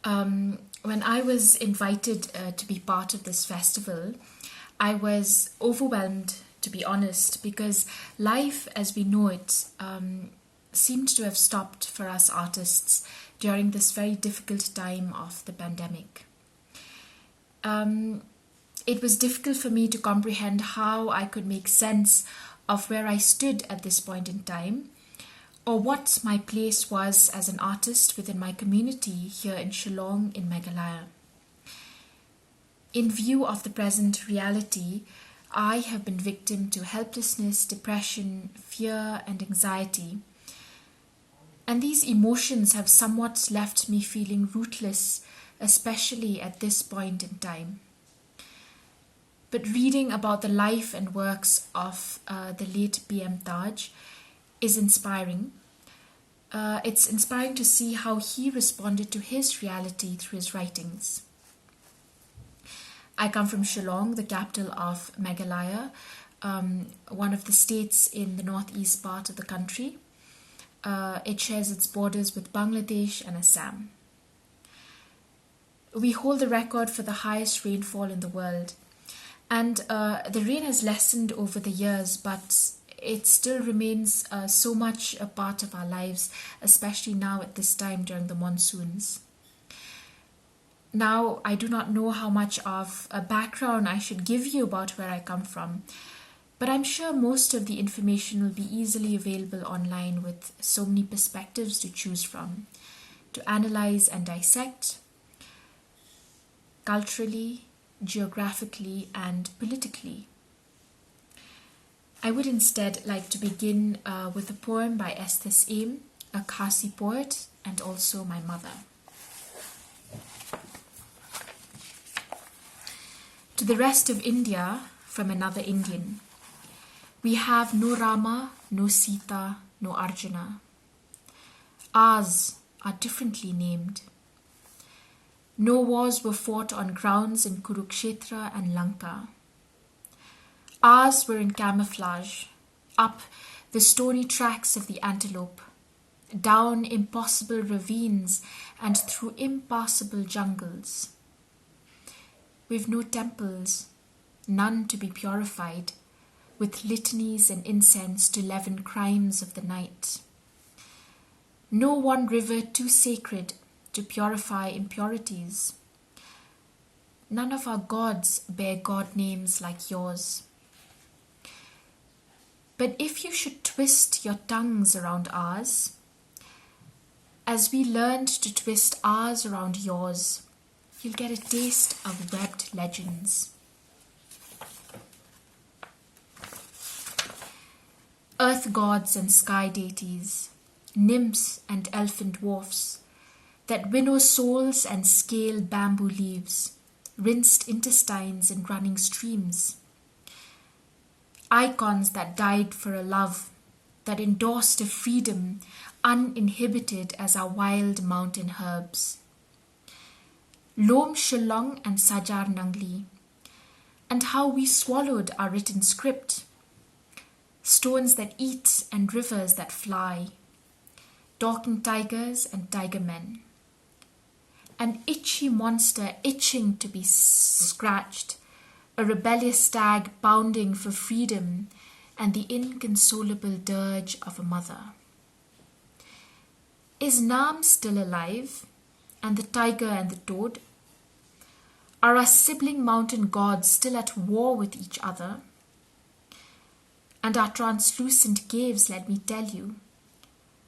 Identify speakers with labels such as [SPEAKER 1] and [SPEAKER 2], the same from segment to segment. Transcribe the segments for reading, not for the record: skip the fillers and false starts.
[SPEAKER 1] When I was invited to be part of this festival, I was overwhelmed, to be honest, because life as we know it seemed to have stopped for us artists during this very difficult time of the pandemic. It was difficult for me to comprehend how I could make sense of where I stood at this point in time, or what my place was as an artist within my community here in Shillong in Meghalaya. In view of the present reality, I have been victim to helplessness, depression, fear, and anxiety. And these emotions have somewhat left me feeling rootless, especially at this point in time. But reading about the life and works of the late PM Taj is inspiring. It's inspiring to see how he responded to his reality through his writings. I come from Shillong, the capital of Meghalaya, one of the states in the northeast part of the country. It shares its borders with Bangladesh and Assam. We hold the record for the highest rainfall in the world. And the rain has lessened over the years, but it still remains so much a part of our lives, especially now at this time during the monsoons. Now, I do not know how much of a background I should give you about where I come from, but I'm sure most of the information will be easily available online with so many perspectives to choose from, to analyze and dissect, culturally, geographically, and politically. I would instead like to begin with a poem by Esther Syiem, a Khasi poet and also my mother. To the rest of India from another Indian, we have no Rama, no Sita, no Arjuna. Ours are differently named. No wars were fought on grounds in Kurukshetra and Lanka. Ours were in camouflage, up the stony tracks of the antelope, down impossible ravines and through impassable jungles. We've no temples, none to be purified, with litanies and incense to leaven crimes of the night. No one river too sacred to purify impurities. None of our gods bear god names like yours. But if you should twist your tongues around ours, as we learned to twist ours around yours, you'll get a taste of webbed legends. Earth gods and sky deities, nymphs and elfin dwarfs, that winnow souls and scale bamboo leaves, rinsed intestines in running streams. Icons that died for a love, that endorsed a freedom uninhibited as our wild mountain herbs. Lom Shillong and Sajar Nangli, and how we swallowed our written script. Stones that eat and rivers that fly, talking tigers and tiger men. An itchy monster itching to be scratched, a rebellious stag bounding for freedom, and the inconsolable dirge of a mother. Is Nam still alive, and the tiger and the toad? Are our sibling mountain gods still at war with each other? And our translucent caves, let me tell you,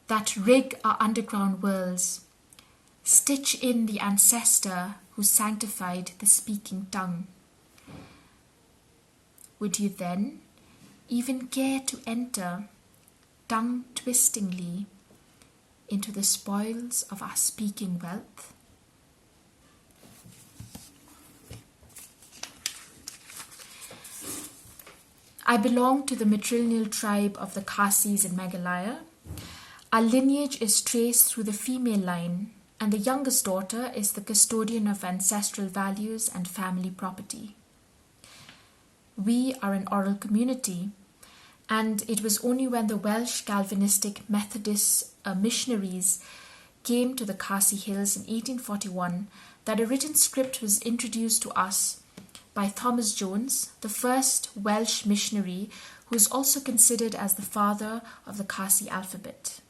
[SPEAKER 1] that rig our underground worlds, stitch in the ancestor who sanctified the speaking tongue. Would you then even care to enter, tongue-twistingly, into the spoils of our speaking wealth? I belong to the matrilineal tribe of the Khasis in Meghalaya. Our lineage is traced through the female line, and the youngest daughter is the custodian of ancestral values and family property. We are an oral community, and it was only when the Welsh Calvinistic Methodist missionaries came to the Khasi Hills in 1841 that a written script was introduced to us by Thomas Jones, the first Welsh missionary who is also considered as the father of the Khasi alphabet.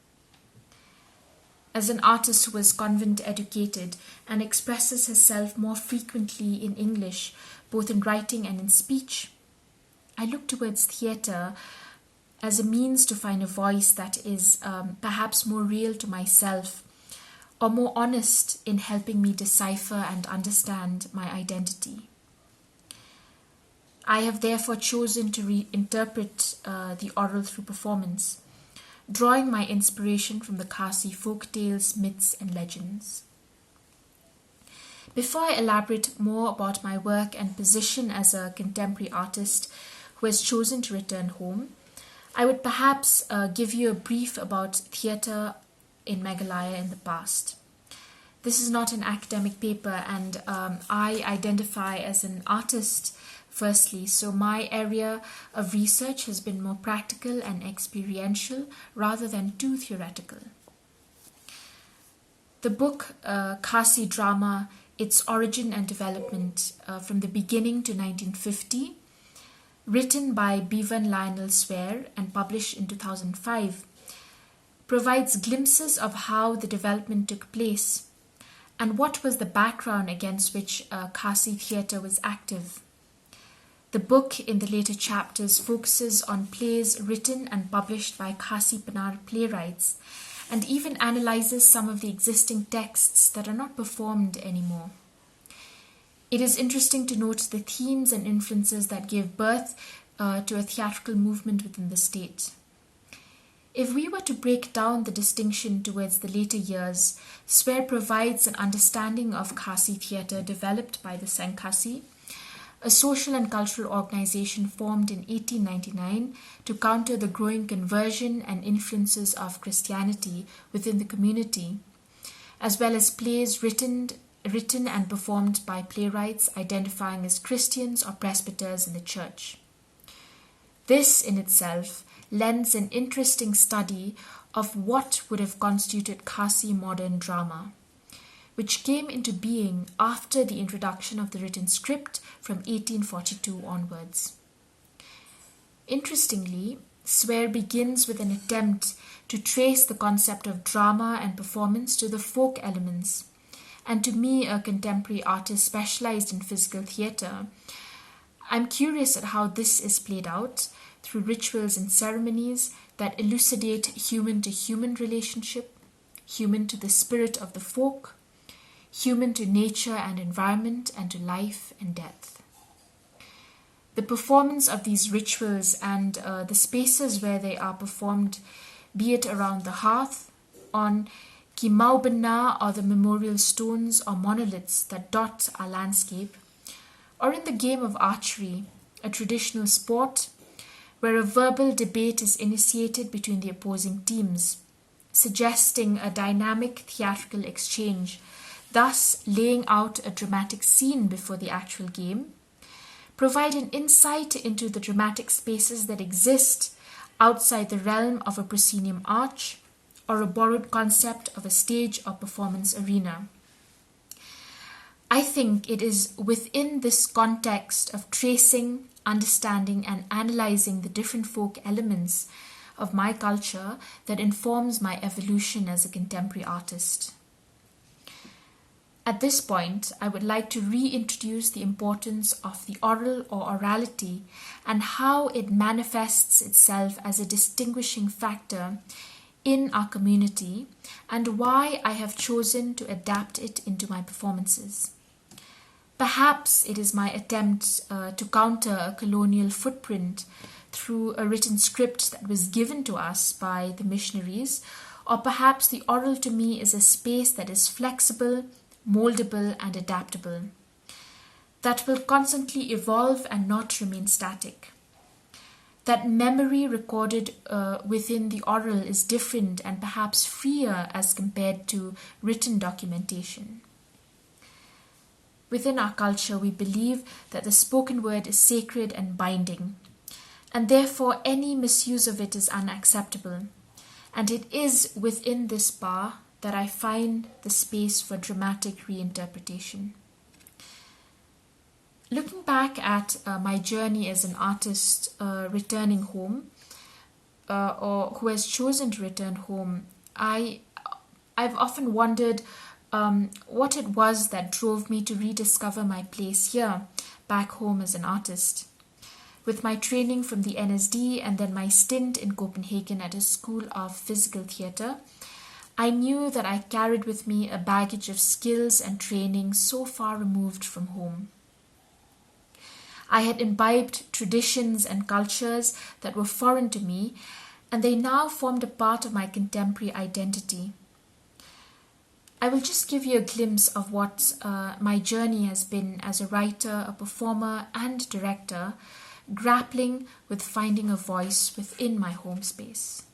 [SPEAKER 1] As an artist who was convent educated and expresses herself more frequently in English, both in writing and in speech, I look towards theatre as a means to find a voice that is perhaps more real to myself or more honest in helping me decipher and understand my identity. I have therefore chosen to reinterpret the oral through performance, drawing my inspiration from the Khasi folk tales, myths, and legends. Before I elaborate more about my work and position as a contemporary artist who has chosen to return home, I would perhaps give you a brief about theatre in Meghalaya in the past. This is not an academic paper, and I identify as an artist firstly, so my area of research has been more practical and experiential rather than too theoretical. The book Khasi Drama, Its Origin and Development from the Beginning to 1950, written by Bevan Lionel Swear and published in 2005, provides glimpses of how the development took place and what was the background against which Khasi theatre was active. The book in the later chapters focuses on plays written and published by Khasi Panar playwrights and even analyzes some of the existing texts that are not performed anymore. It is interesting to note the themes and influences that gave birth to a theatrical movement within the state. If we were to break down the distinction towards the later years, Swear provides an understanding of Khasi theatre developed by the Sankhasi, a social and cultural organization formed in 1899 to counter the growing conversion and influences of Christianity within the community, as well as plays written and performed by playwrights identifying as Christians or presbyters in the church. This in itself lends an interesting study of what would have constituted Khasi modern drama, which came into being after the introduction of the written script from 1842 onwards. Interestingly, Swear begins with an attempt to trace the concept of drama and performance to the folk elements, and to me, a contemporary artist specialized in physical theatre, I'm curious at how this is played out through rituals and ceremonies that elucidate human-to-human relationship, human to the spirit of the folk, human to nature and environment, and to life and death. The performance of these rituals and the spaces where they are performed, be it around the hearth, on Kimaubana or the memorial stones or monoliths that dot our landscape, or in the game of archery, a traditional sport where a verbal debate is initiated between the opposing teams, suggesting a dynamic theatrical exchange, thus laying out a dramatic scene before the actual game, provide an insight into the dramatic spaces that exist outside the realm of a proscenium arch or a borrowed concept of a stage or performance arena. I think it is within this context of tracing, understanding, and analyzing the different folk elements of my culture that informs my evolution as a contemporary artist. At this point, I would like to reintroduce the importance of the oral or orality and how it manifests itself as a distinguishing factor in our community and why I have chosen to adapt it into my performances. Perhaps it is my attempt to counter a colonial footprint through a written script that was given to us by the missionaries, or perhaps the oral to me is a space that is flexible, moldable, and adaptable, that will constantly evolve and not remain static. That memory recorded within the oral is different and perhaps freer as compared to written documentation. Within our culture, we believe that the spoken word is sacred and binding, and therefore any misuse of it is unacceptable. And it is within this bar that I find the space for dramatic reinterpretation. Looking back at my journey as an artist returning home, or who has chosen to return home, I've often wondered what it was that drove me to rediscover my place here, back home as an artist. With my training from the NSD and then my stint in Copenhagen at a school of physical theatre, I knew that I carried with me a baggage of skills and training so far removed from home. I had imbibed traditions and cultures that were foreign to me, and they now formed a part of my contemporary identity. I will just give you a glimpse of what my journey has been as a writer, a performer, and director, grappling with finding a voice within my home space.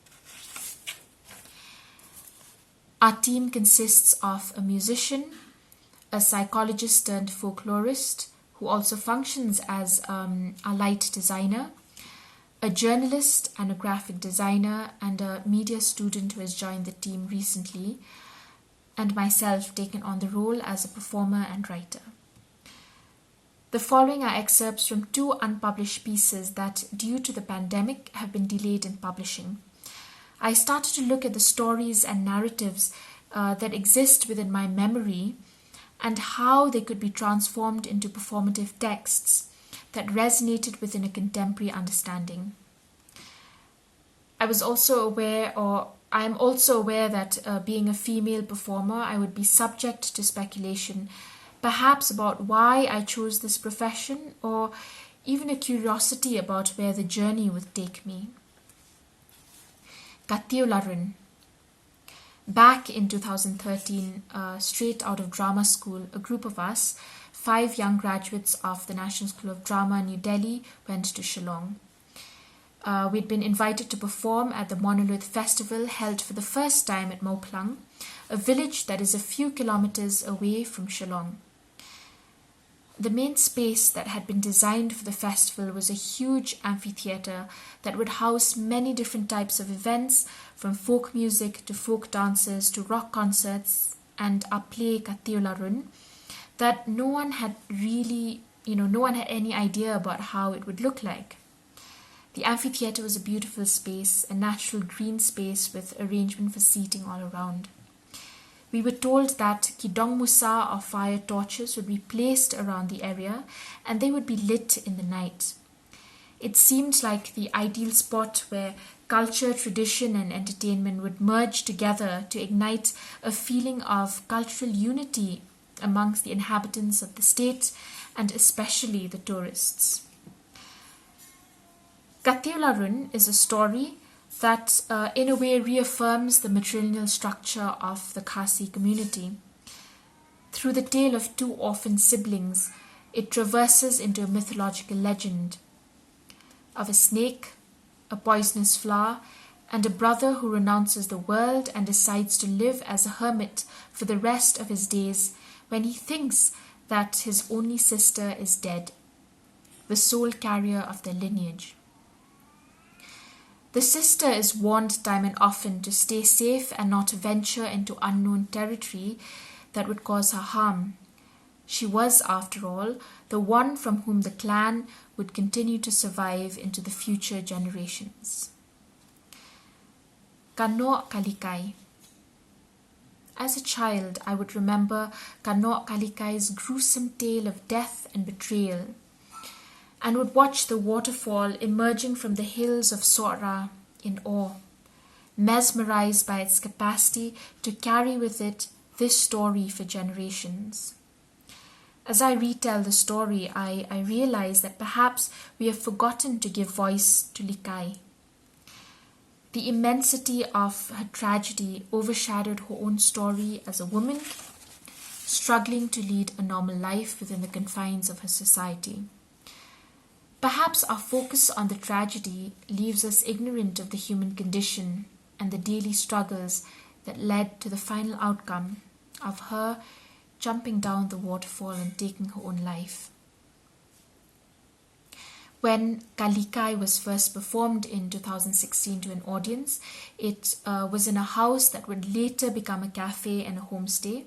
[SPEAKER 1] Our team consists of a musician, a psychologist turned folklorist, who also functions as a light designer, a journalist and a graphic designer, and a media student who has joined the team recently, and myself taken on the role as a performer and writer. The following are excerpts from 2 unpublished pieces that, due to the pandemic, have been delayed in publishing. I started to look at the stories and narratives that exist within my memory and how they could be transformed into performative texts that resonated within a contemporary understanding. I am also aware that being a female performer, I would be subject to speculation, perhaps about why I chose this profession, or even a curiosity about where the journey would take me. Tiew. Back in 2013, straight out of drama school, a group of us, 5 young graduates of the National School of Drama, New Delhi, went to Shillong. We'd been invited to perform at the Monolith Festival held for the first time at Moplang, a village that is a few kilometers away from Shillong. The main space that had been designed for the festival was a huge amphitheatre that would house many different types of events, from folk music to folk dances to rock concerts, and a play Tiew, that no one had any idea about how it would look like. The amphitheatre was a beautiful space, a natural green space with arrangement for seating all around. We were told that kidong musa or fire torches would be placed around the area and they would be lit in the night. It seemed like the ideal spot where culture, tradition and entertainment would merge together to ignite a feeling of cultural unity amongst the inhabitants of the state and especially the tourists. Tiew is a story that in a way reaffirms the matrilineal structure of the Khasi community. Through the tale of 2 orphan siblings, it traverses into a mythological legend of a snake, a poisonous flower, and a brother who renounces the world and decides to live as a hermit for the rest of his days when he thinks that his only sister is dead, the sole carrier of their lineage. The sister is warned time and often to stay safe and not venture into unknown territory that would cause her harm. She was, after all, the one from whom the clan would continue to survive into the future generations. Kano Kalikai. As a child, I would remember Kano Kalikai's gruesome tale of death and betrayal, and would watch the waterfall emerging from the hills of Sora in awe, mesmerized by its capacity to carry with it this story for generations. As I retell the story, I realize that perhaps we have forgotten to give voice to Likai. The immensity of her tragedy overshadowed her own story as a woman, struggling to lead a normal life within the confines of her society. Perhaps our focus on the tragedy leaves us ignorant of the human condition and the daily struggles that led to the final outcome of her jumping down the waterfall and taking her own life. When Kalikai was first performed in 2016 to an audience, it was in a house that would later become a cafe and a homestay.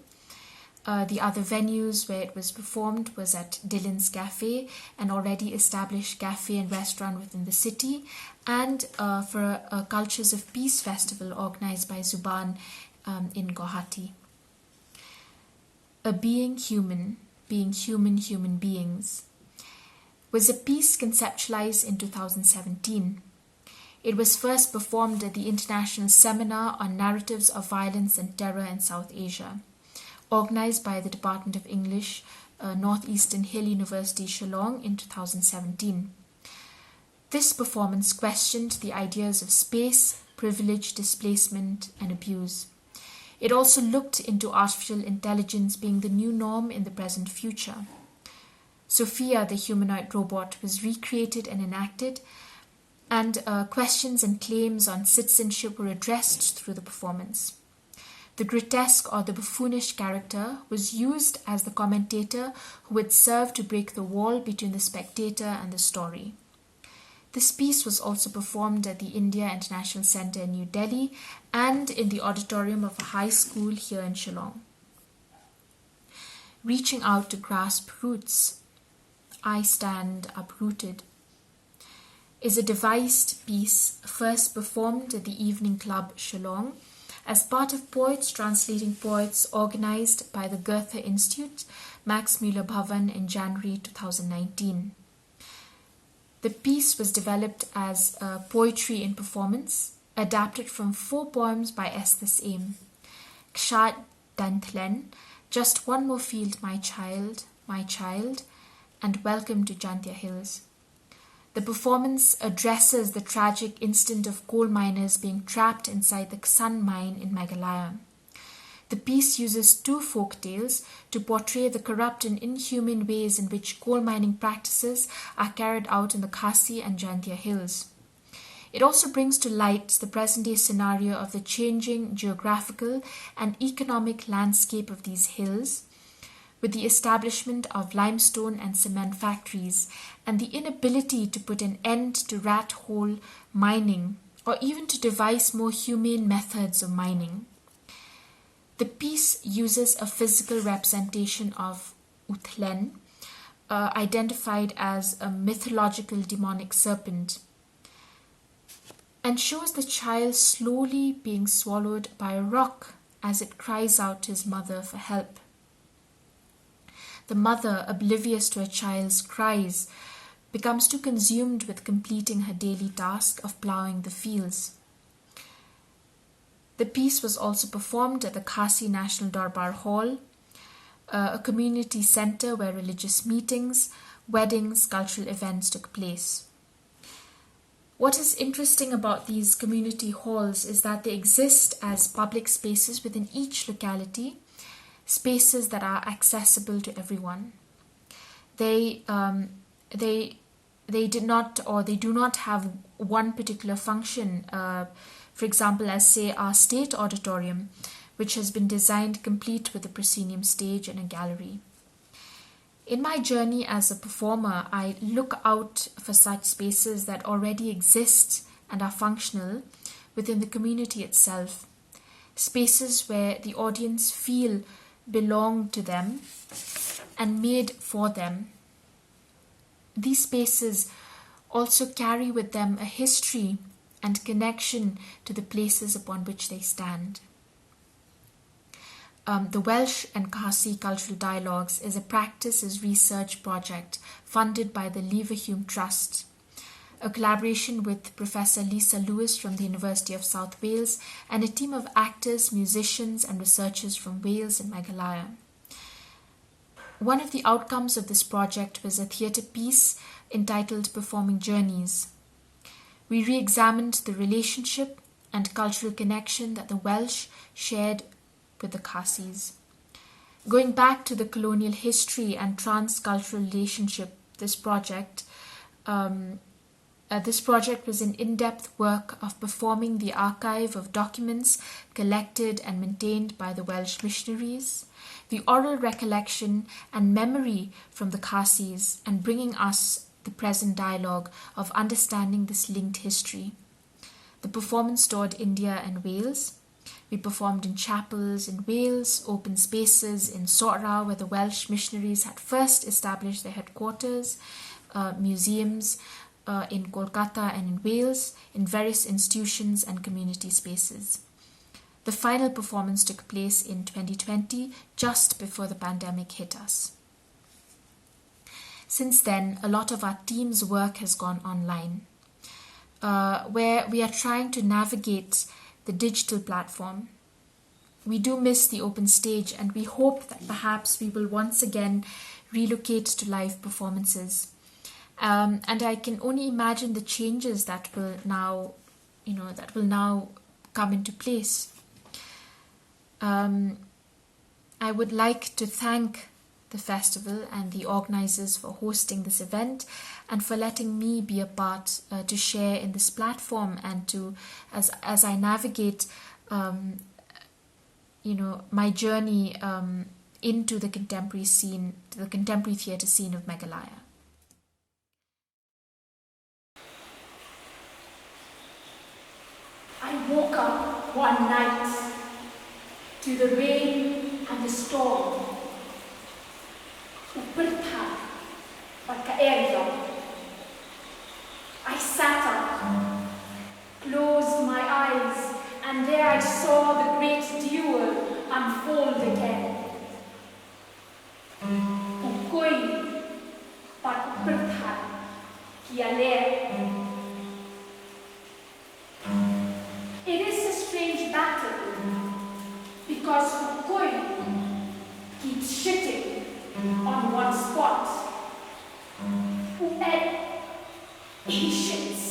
[SPEAKER 1] The other venues where it was performed was at Dylan's Cafe, an already established cafe and restaurant within the city, and for a Cultures of Peace festival organized by Zubaan in Guwahati. A Being Human, Human Beings was a piece conceptualized in 2017. It was first performed at the International Seminar on Narratives of Violence and Terror in South Asia, organized by the Department of English, Northeastern Hill University, Shillong in 2017. This performance questioned the ideas of space, privilege, displacement, and abuse. It also looked into artificial intelligence being the new norm in the present future. Sophia, the humanoid robot, was recreated and enacted, and questions and claims on citizenship were addressed through the performance. The grotesque or the buffoonish character was used as the commentator who would serve to break the wall between the spectator and the story. This piece was also performed at the India International Centre in New Delhi and in the auditorium of a high school here in Shillong. Reaching out to grasp roots, I stand uprooted, is a devised piece first performed at the Evening Club Shillong as part of Poets Translating Poets organized by the Goethe Institut, Max Mueller Bhavan in January 2019. The piece was developed as poetry in performance, adapted from 4 poems by Esther Aim. Kshat Dantlen, Just One More Field, My Child, and Welcome to Jantia Hills. The performance addresses the tragic incident of coal miners being trapped inside the Sun mine in Meghalaya. The piece uses 2 folk tales to portray the corrupt and inhuman ways in which coal mining practices are carried out in the Khasi and Jantia Hills. It also brings to light the present-day scenario of the changing geographical and economic landscape of these hills, with the establishment of limestone and cement factories and the inability to put an end to rat hole mining or even to devise more humane methods of mining. The piece uses a physical representation of Uthlen, identified as a mythological demonic serpent, and shows the child slowly being swallowed by a rock as it cries out to his mother for help. The mother, oblivious to her child's cries, becomes too consumed with completing her daily task of ploughing the fields. The piece was also performed at the Khasi National Darbar Hall, a community centre where religious meetings, weddings, cultural events took place. What is interesting about these community halls is that they exist as public spaces within each locality, spaces that are accessible to everyone. They do not have one particular function. For example, as say our state auditorium, which has been designed complete with a proscenium stage and a gallery. In my journey as a performer, I look out for such spaces that already exist and are functional within the community itself. Spaces where the audience feel belong to them and made for them. These spaces also carry with them a history and connection to the places upon which they stand. The Welsh and Khasi Cultural Dialogues is a practice as research project funded by the Leverhulme Trust, a collaboration with Professor Lisa Lewis from the University of South Wales and a team of actors, musicians and researchers from Wales and Meghalaya. One of the outcomes of this project was a theatre piece entitled Performing Journeys. We re-examined the relationship and cultural connection that the Welsh shared with the Khasis. Going back to the colonial history and trans-cultural relationship, this project was an in-depth work of performing the archive of documents collected and maintained by the Welsh missionaries, the oral recollection and memory from the Khasis, and bringing us the present dialogue of understanding this linked history. The performance toured India and Wales. We performed in chapels in Wales, open spaces in Sora, where the Welsh missionaries had first established their headquarters, museums in Kolkata and in Wales, in various institutions and community spaces. The final performance took place in 2020, just before the pandemic hit us. Since then, a lot of our team's work has gone online, where we are trying to navigate the digital platform. We do miss the open stage, and we hope that perhaps we will once again relocate to live performances. And I can only imagine the changes that will now come into place. I would like to thank the festival and the organizers for hosting this event and for letting me be a part to share in this platform and to, as I navigate, my journey into the contemporary scene, the contemporary theatre scene of Meghalaya.
[SPEAKER 2] I woke up one night to the rain and the storm. I sat up, closed my eyes, and there I saw the great duel unfold again. It is a strange battle because Fukui keeps shitting on one spot. He shits.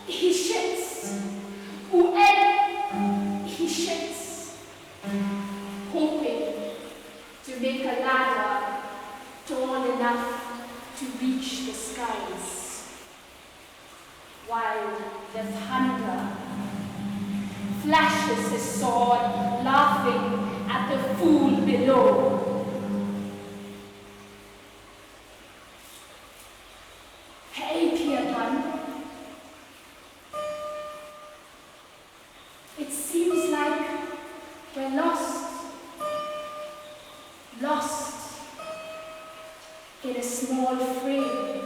[SPEAKER 2] He shits. He shits. Hoping to make a ladder tall enough to reach the skies, while the thunder flashes his sword, laughing at the fool below. Hey, Pierpun. It seems like we're lost. Lost in a small frame.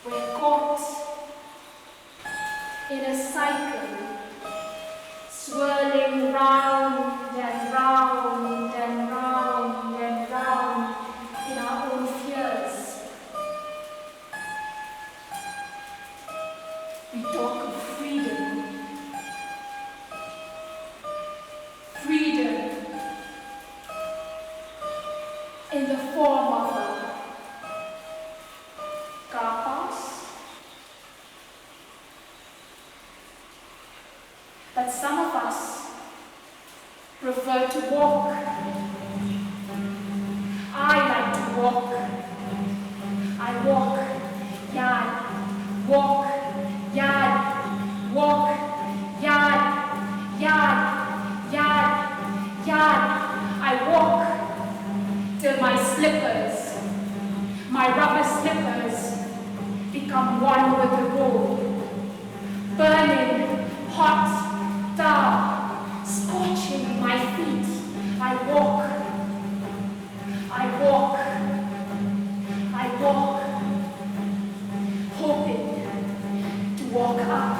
[SPEAKER 2] We're caught in a cycle, swirling round and round and round and round in our own fears. We talk of freedom. Freedom in the form of a car pass. But some of us prefer to walk. I like to walk. I walk, yard, walk, yard, walk, yard, yard, yard, yard. I walk till my slippers, my rubber slippers, become one with the road, burning, hot, tar, scorching my feet. I walk, I walk, I walk, hoping to walk up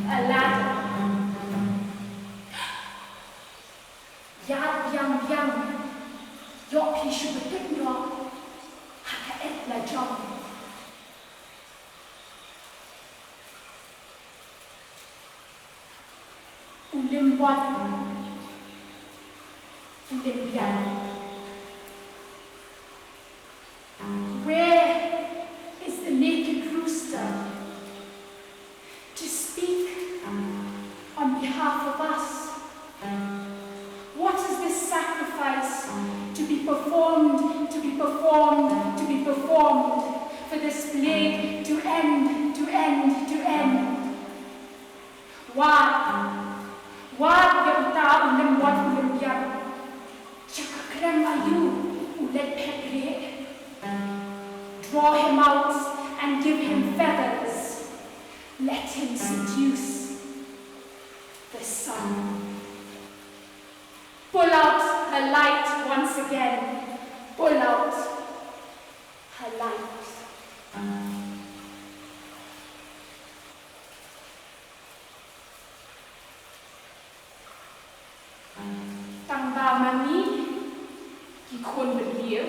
[SPEAKER 2] a ladder. Lapdiang yok hishu betikno haka etla jom. Ulimwan, ulimbian. Where is the naked rooster to speak on behalf of us? What is this sacrifice to be performed, to be performed, to be performed, for this plague to end, to end, to end? Why? Why the uta ulimwan ulimbian? Chaka Kremayu ulet pekre. Draw him out and give him feathers. Let him seduce the sun. Pull out her light once again. Pull out her light. Tang ba mami ki khôn bật liễu.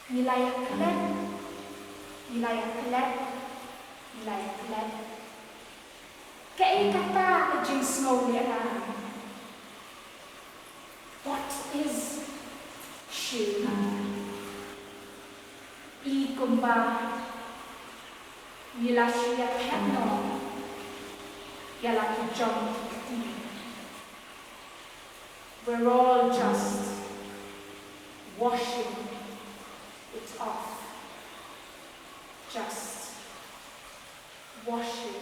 [SPEAKER 2] Wilayah Kelet, wilayah Kelet, wilayah Kelet. Kaya kata na jing ngolian. What is Shillong? I kumba wilayah Petno, yala ki jom. We're all just washing it off. Just washing